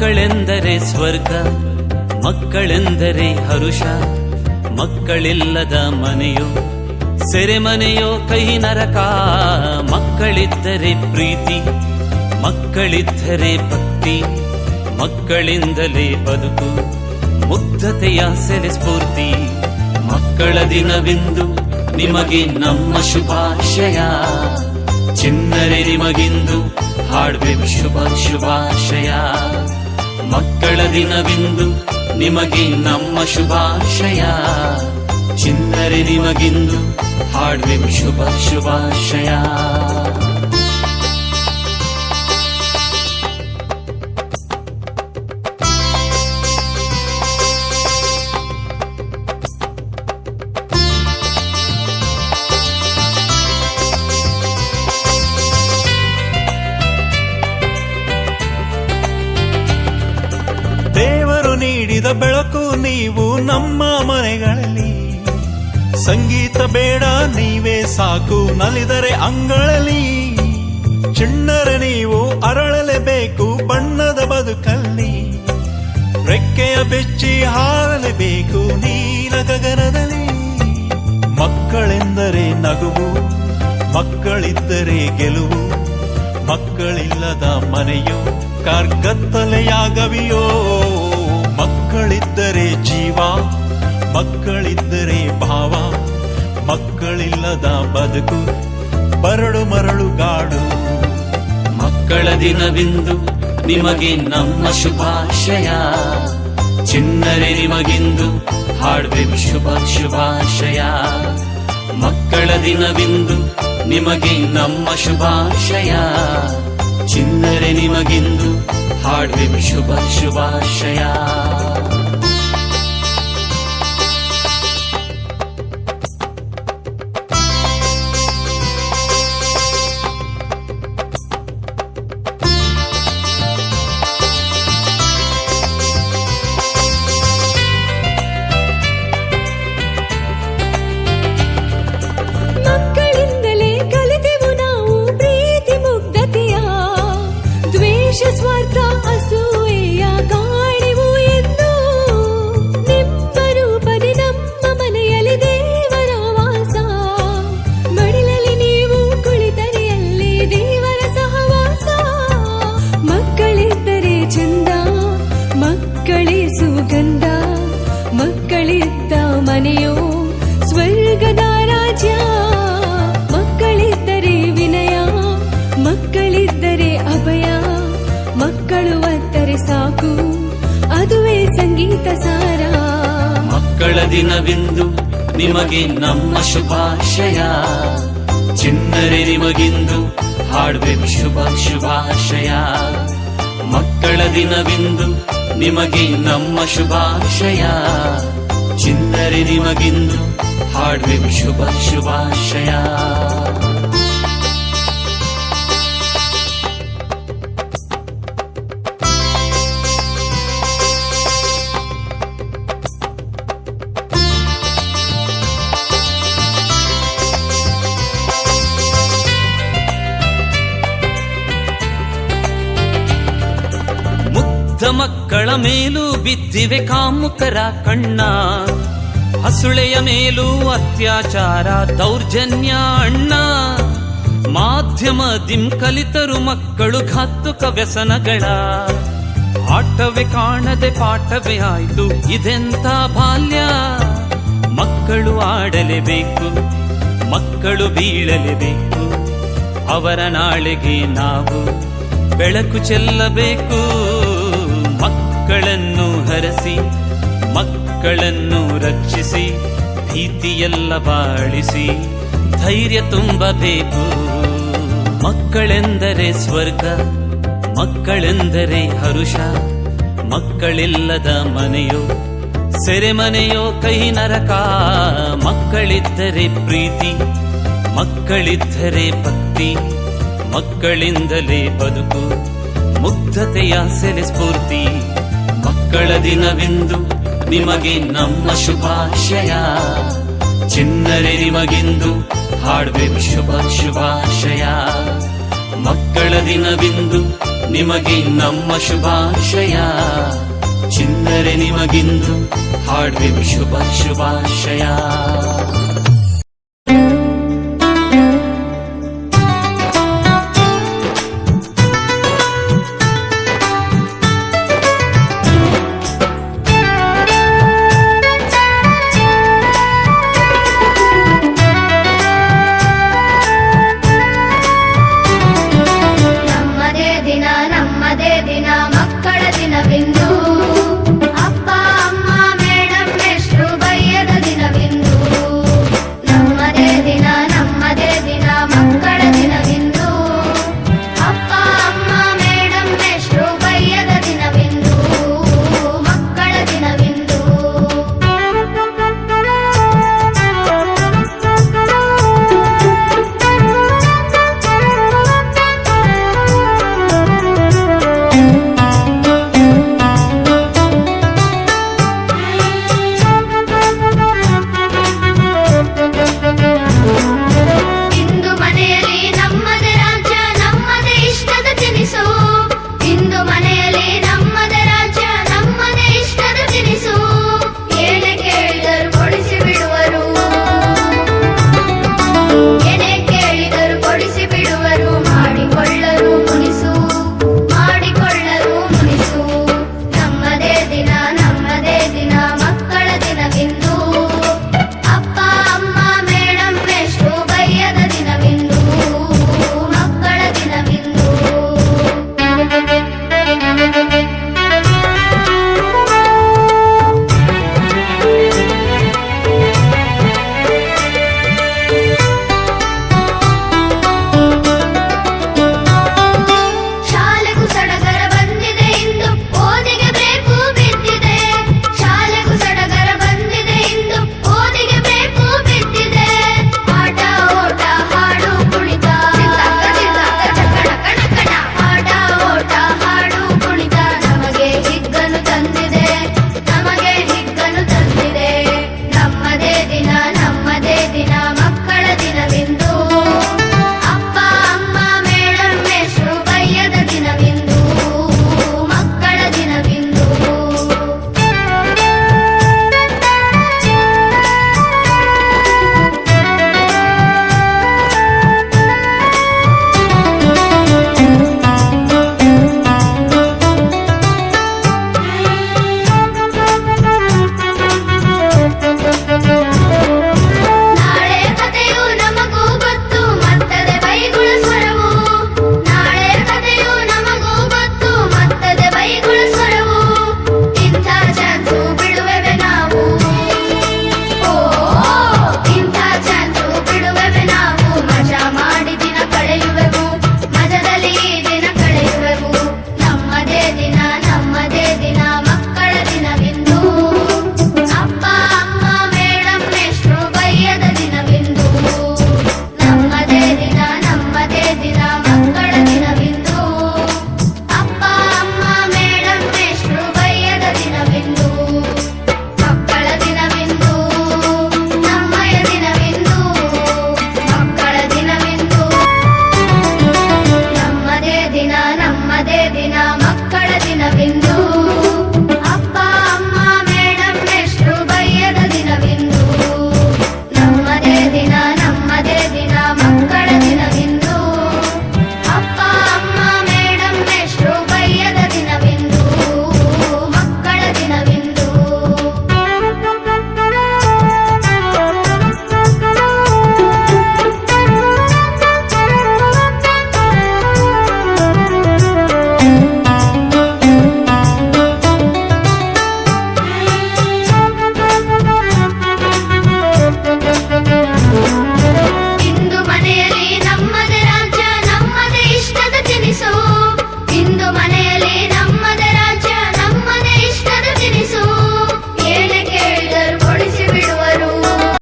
ಮಕ್ಕಳೆಂದರೆ ಸ್ವರ್ಗ, ಮಕ್ಕಳೆಂದರೆ ಹರುಷ, ಮಕ್ಕಳಿಲ್ಲದ ಮನೆಯೋ ಸೆರೆಮನೆಯೋ ಕೈ ನರಕ. ಮಕ್ಕಳಿದ್ದರೆ ಪ್ರೀತಿ, ಮಕ್ಕಳಿದ್ದರೆ ಭಕ್ತಿ, ಮಕ್ಕಳಿಂದಲೇ ಬದುಕು ಮುಗ್ಧತೆಯ ಸೆಲೆ ಸ್ಫೂರ್ತಿ. ಮಕ್ಕಳ ದಿನವಿಂದು ನಿಮಗೆ ನಮ್ಮ ಶುಭಾಶಯ, ಚಿನ್ನರೆ ನಿಮಗಿಂದು ಹಾಡ್ಬೇಕು ಶುಭ ಶುಭಾಶಯ. ಮಕ್ಕಳ ದಿನವಿಂದು ನಿಮಗೆ ನಮ್ಮ ಶುಭಾಶಯ, ಚಿನ್ನರೆ ನಿಮಗಿಂದು ಹಾಡ್ಬೇಕು ಶುಭ ಶುಭಾಶಯ. ದೇವರು ನೀಡಿದ ಬೆಳಕು ನೀವು ನಮ್ಮ ಮನೆಗಳಲ್ಲಿ. ಸಂಗೀತ ಬೇಡ ನೀವೇ ಸಾಕು ನಲಿದರೆ ಅಂಗಳಲ್ಲಿ. ಚಿಣ್ಣರೆ ನೀವು ಅರಳಲೇಬೇಕು ಬಣ್ಣದ ಬದುಕಲ್ಲಿ. ರೆಕ್ಕೆಯ ಬೆಚ್ಚಿ ಹಾರಲೇಬೇಕು ನೀಲ ಗಗನದಲ್ಲಿ. ಮಕ್ಕಳೆಂದರೆ ನಗುವು, ಮಕ್ಕಳಿದ್ದರೆ ಗೆಲುವು, ಮಕ್ಕಳಿಲ್ಲದ ಮನೆಯೋ ಕಾರ್ಗತ್ತಲೆಯಾಗವಿಯೋ. ಮಕ್ಕಳಿದ್ದರೆ ಜೀವ, ಮಕ್ಕಳಿದ್ದರೆ ಭಾವ, ಮಕ್ಕಳಿಲ್ಲದ ಬದುಕು ಬರಡು ಮರಳುಗಾಡು. ಮಕ್ಕಳ ದಿನವಿಂದು ನಿಮಗೆ ನಮ್ಮ ಶುಭಾಶಯ, ಚಿನ್ನರೆ ನಿಮಗಿಂದು ಹಾಡ್ಬೇಕು ಶುಭ ಶುಭಾಶಯ. ಮಕ್ಕಳ ದಿನವಿಂದು ನಿಮಗೆ ನಮ್ಮ ಶುಭಾಶಯ, ಚಿನ್ನರೆ ನಿಮಗಿಂದು ಹಾಡ್ಬೇಕು ಶುಭ ಶುಭಾಶಯ. ಸ್ವಾರ್ಥ ಅಸೂಯೆಯ ಕಾಣೆವು ಎಂದು ನಿಮ್ಮ ರೂಪದಿ ನಮ್ಮ ಮನೆಯಲ್ಲಿ ದೇವರ ವಾಸ. ಮಡಿಲಲ್ಲಿ ನೀವು ಕುಳಿತರೆ ಅಲ್ಲಿ ದೇವರ ಸಹವಾಸ. ಮಕ್ಕಳಿದ್ದರೆ ಚಂದ, ಮಕ್ಕಳೇ ಸುಗಂಧ, ಮಕ್ಕಳಿದ್ದ ಮನೆಯೋ ಸ್ವರ್ಗದ ರಾಜ್ಯ. ಮಕ್ಕಳಿದ್ದರೆ ವಿನಯ, ಮಕ್ಕಳಿದ್ದರೆ ಅಭಯ, ಮಕ್ಕಳು ಒತ್ತರೆ ಸಾಕು ಅದುವೇ ಸಂಗೀತ ಸಾರ. ಮಕ್ಕಳ ದಿನವಿಂದು ನಿಮಗೆ ನಮ್ಮ ಶುಭಾಶಯ, ಚಿನ್ನರೆ ನಿಮಗಿಂದು ಹಾಡ್ಬೇಕು ಶುಭ ಶುಭಾಶಯ. ಮಕ್ಕಳ ದಿನವಿಂದು ನಿಮಗೆ ನಮ್ಮ ಶುಭಾಶಯ, ಚಿನ್ನರೆ ನಿಮಗಿಂದು ಹಾಡ್ಬೇಕು ಶುಭ ಶುಭಾಶಯ. ಮಕ್ಕಳ ಮೇಲೂ ಬಿದ್ದಿವೆ ಕಾಮುಕರ ಕಣ್ಣ, ಹಸುಳೆಯ ಮೇಲೂ ಅತ್ಯಾಚಾರ ದೌರ್ಜನ್ಯ ಅಣ್ಣ. ಮಾಧ್ಯಮದಿಂ ಕಲಿತರು ಮಕ್ಕಳು ಘಾತುಕ ವ್ಯಸನಗಳ, ಆಟವೇ ಕಾಣದೆ ಪಾಠವೇ ಆಯ್ತು ಇದೆಂತ ಬಾಲ್ಯ. ಮಕ್ಕಳು ಆಡಲೇಬೇಕು, ಮಕ್ಕಳು ಬೀಳಲೇಬೇಕು, ಅವರ ನಾಳೆಗೆ ನಾವು ಬೆಳಕು ಚೆಲ್ಲಬೇಕು. ಮಕ್ಕಳನ್ನು ಹರಸಿ, ಮಕ್ಕಳನ್ನು ರಕ್ಷಿಸಿ, ಭೀತಿಯೆಲ್ಲ ಬಾಳಿಸಿ ಧೈರ್ಯ ತುಂಬಬೇಕು. ಮಕ್ಕಳೆಂದರೆ ಸ್ವರ್ಗ, ಮಕ್ಕಳೆಂದರೆ ಹರುಷ, ಮಕ್ಕಳಿಲ್ಲದ ಮನೆಯೋ ಸೆರೆಮನೆಯೋ ಕೈ ನರಕ. ಮಕ್ಕಳಿದ್ದರೆ ಪ್ರೀತಿ, ಮಕ್ಕಳಿದ್ದರೆ ಭಕ್ತಿ, ಮಕ್ಕಳಿಂದಲೇ ಬದುಕು ಮುಗ್ಧತೆಯ ಸೆಲೆ ಸ್ಫೂರ್ತಿ. ಮಕ್ಕಳ ದಿನವಿಂದು ನಿಮಗೆ ನಮ್ಮ ಶುಭಾಶಯ, ಚಿನ್ನರೆ ನಿಮಗಿಂದು ಹಾಡ್ಬೇಕು ಶುಭ ಶುಭಾಶಯ. ಮಕ್ಕಳ ದಿನವಿಂದು ನಿಮಗೆ ನಮ್ಮ ಶುಭಾಶಯ. ಚಿನ್ನರೆ ನಿಮಗಿಂದು ಹಾಡುವೆವು ಶುಭಾಶಯ.